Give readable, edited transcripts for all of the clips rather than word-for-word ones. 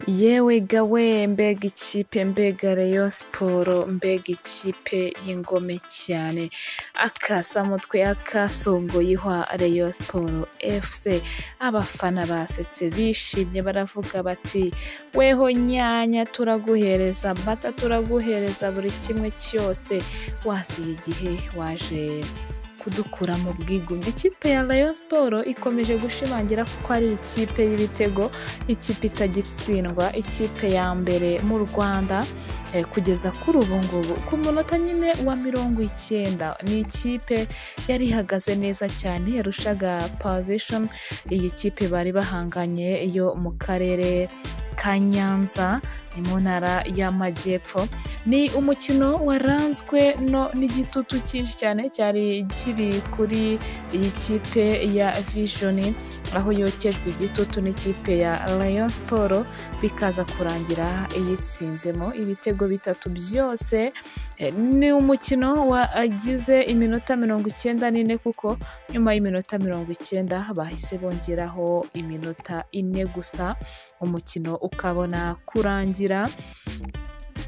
Yewe gawe mbega ikipe mbega Rayon Sport mbega ikipe y'ingome cyane akasamutwe akasongoyeho Rayon Sport FC abafana basetse bishimye baravuga bati weho nyanya turaguhereza amata turaguhereza buri kimwe cyose wasiye igihe waje kudukura mu bwigunge. Ikipe ya Rayon Sport ikomeje gushimangira ko ari ikipe y'ibitego, ikipe itagitsindwa, ikipe ya mbere mu Rwanda kugeza kuri ubu ngubu ku munota nyine wa 90. Ni ikipe yari ihagaze neza cyane yarushaga position iyi kipe bari bahanganye yo mu karere ka Nyanza ni mu ntara y'Amajyepfo. Ni umukino waranzwe n'igitutu cyinshi cyane cyari kiri kuri iyi kipe ya Vision aho yokejwe igitutu n'ikipe ya Rayon Sport bikaza kurangira iyitsinzemo ibitego bitatu byose. Ni umukino wagize iminota 94 kuko nyuma y'iminota 90 bahise bongeraho iminota 4 gusa umukino ukabona kurangira.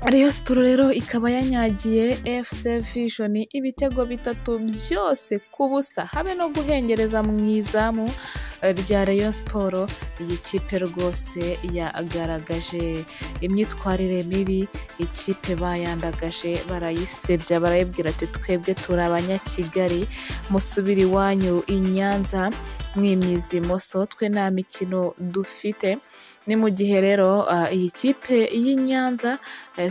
Rayon Sport rero ikaba yanyagiye FC Vision ibitego bitatu byose ku busa habe no guhengereza mu izamu rya Rayon Sport. Iyi kipe rwose yagaragaje imyitwarire mibi, ikipe bayandagaje barayisebya barayibwira ati twebwe turi abanyakigali musubiri wanyu i Nyanza mwimyizimoso twe nta mikino dufite. Ni mu gihe rero iyi kipe y'i Nyanza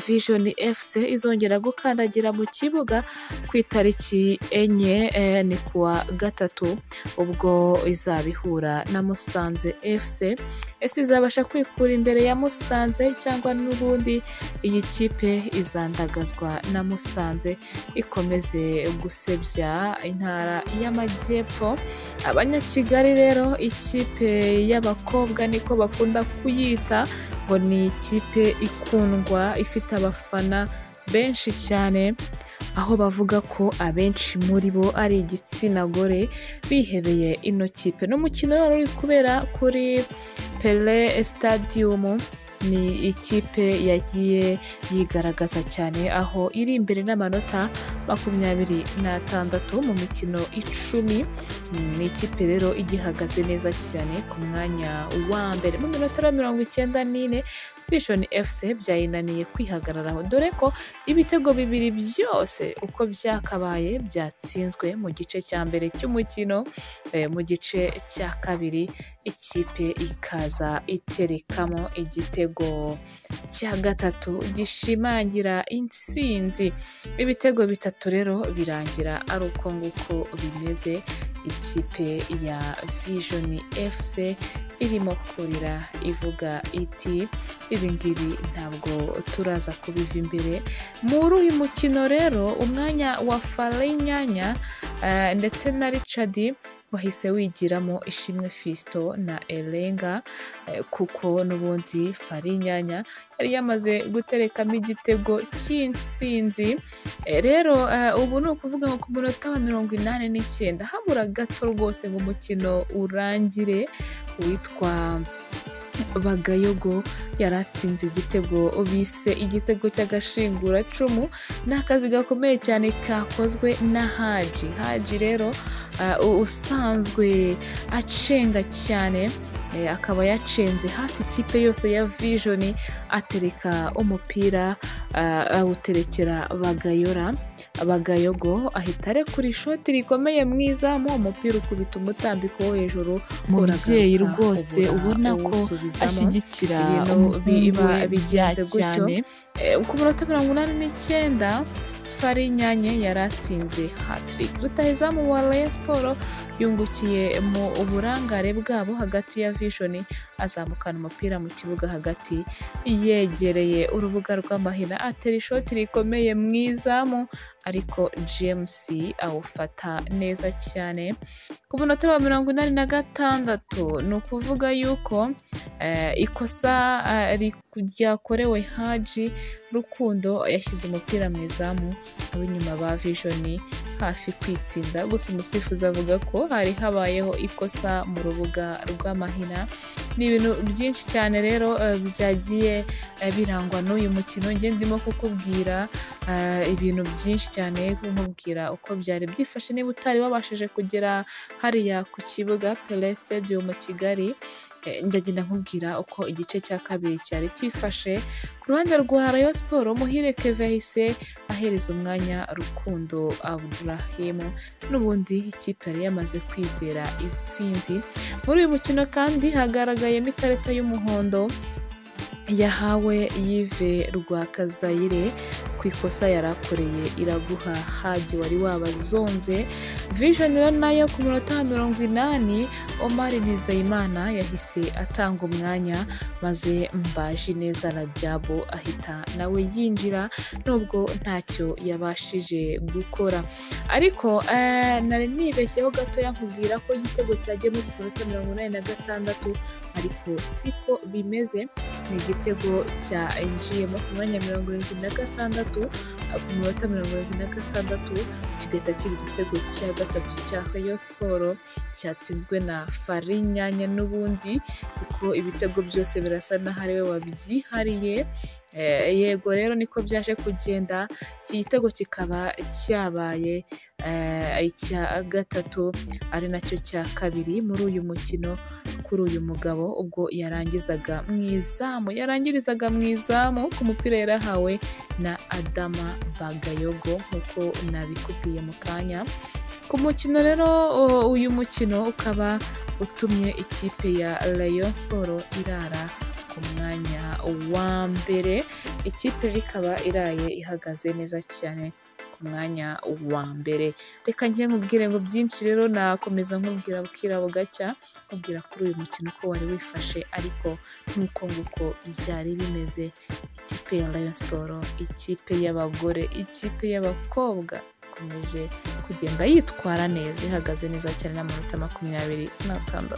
Vision FC izongera gukandagira mu kibuga ku itariki 4 ni kuwa gatatu ubwo izabihura na Musanze FC. Ese izabasha kwikura imbere ya Musanze cyangwa n'ubundi iyi kipe izandagazwa na Musanze ikomeze gusebya intara y'Amajyepfo? Abanyakigali rero ikipe y'abakobwa niko bakunda kuyita ngo ni ikipe ikundwa ifite abafana benshi cyane, aho bavuga ko abenshi muri bo ari igitsina gore bihebeye ino kipe. N'umukino wari uri kubera kuri Pele Stadium. Ni ikipe yagiye yigaragaza cyane aho iri imbere n'amanota 26 mu mikino 10. Ni ikipe rero igihagaze neza cyane ku mwanya wa mbere mu minota 94. Vision FC byayinaniye kwihagararaho dore ko ibitego bibiri byose uko byakabaye byatsinzwe mu gice cya mbere cy'umukino. Mu gice cya kabiri ikipe ikaza iterekamo igitego cya gatatu gishimangira intsinzi. Ibitego bitatu rero birangira ari uko nguko bimeze. Ikipe ya Vision FC irimo kurira ivuga iti ibingibi ntabwo turaza kubiva imbere. Muri uyu mukino rero umwanya wa Farinyanya ndetse na Richard wahise wigiramo Ishimwe Fisto na Elenga kuko n'ubundi Farinyanya yari yamaze guterekamo igitego cy'intsinzi. Rero ubu ni ukuvuga ngo ku munota wa 89 habura gato rwose ngo umukino urangire witwa Bagayogo yaratsinze igitego bise igitego cy'agashinguracumu. Ni akazi gakomeye cyane kakozwe na Haji rero usanzwe acenga cyane akaba yacenze hafi ikipe yose ya Vision atereka umupira awuterekera Bagayogo ahita arekura ishoti rikomeye mwiza mu umupira ukubita umutambiko wo hejuru. Umubyeyi rwose ubona ko ashyigikira biba bigenze gutyo. Ku munota 89 Farinyanya yaratsinze hat-trick. Rutahizamu wa Rayon Sport yungukiye mu uburangare bwabo hagati ya Vision azamukana umupira mu kibuga hagati yegereye urubuga rw'amahina atera ishoti rikomeye mwizamu ariko James awufata neza cyane. Ku munota wa 86 ni ukuvuga yuko ikosa ryakorewe Haji Rukundo yashyize umupira mu izamu ab'inyuma ba Vision hafi kwitsinda, gusa umusifuzi avuga ko hari habayeho ikosa mu rubuga rw'amahina. Ni ibintu byinshi cyane rero byagiye birangwa n'uyu mukino. Njye ndimo kukubwira ibintu byinshi cyane, nkubwira uko byari byifashe. Niba utari wabashije kugera hariya ku kibuga Pele Stadium Kigali, ndagenda nkubwira uko igice cya kabiri cyari cyifashe. Ku ruhande rwa Rayon Sport, Muhire Kevin yahise ahereza umwanya Rukundo Abdurahim, n'ubundi ikipe yari yamaze kwizera intsinzi. Muri uyu mukino kandi hagaragayemo ikarita y'umuhondo yahawe Yves Rwakazayire ku ikosa yarakoreye Iraguha Haji wari wabazonze. Vision nayo ku minota 80 Omar Nizeyimana yahise atanga umwanya, maze Mbajineza Rajabu ahita nawe yinjira, nubwo ntacyo yabashije gukora. Ariko nari nibeshyeho gatoya nkubwira ko igitego cyagiye mu minota 86, ariko siko bimeze. Ni igitego cyinjiyemo ku mwanya 76, ku minota 76 kigahita kiba igitego cya gatatu cya Rayon Sport cyatsinzwe na Farinyanya n'ubundi, kuko ibitego byose birasa naho ari we wabyihariye. Yego rero niko byaje kugenda. Iki gitego kikaba cyabaye icya gatatu, ari nacyo cya kabiri muri uyu mukino kuri uyu mugabo, ubwo yarangirizaga mu izamu ku mupira yarahawe na Adama Bagayogo, nk'uko nabikubwiye mu kanya. Ku mukino rero, uyu mukino ukaba utumye ikipe ya Rayon Sport irara ku mwanya wa mbere. Ikipe ikaba iraye ihagaze neza cyane ku mwanya wa mbere. Reka njye nkubwire ngo byinshi rero, nakomeza nkubwira bukira bugacya, nkubwira kuri uyu mukino ko wari wifashe, ariko nk'uko nguko byari bimeze. Ikipe ya Rayon Sport, ikipe y'abagore, ikipe y'abakobwa ikomeje kugenda yitwara neza, ihagaze neza cyane n'amanota 26.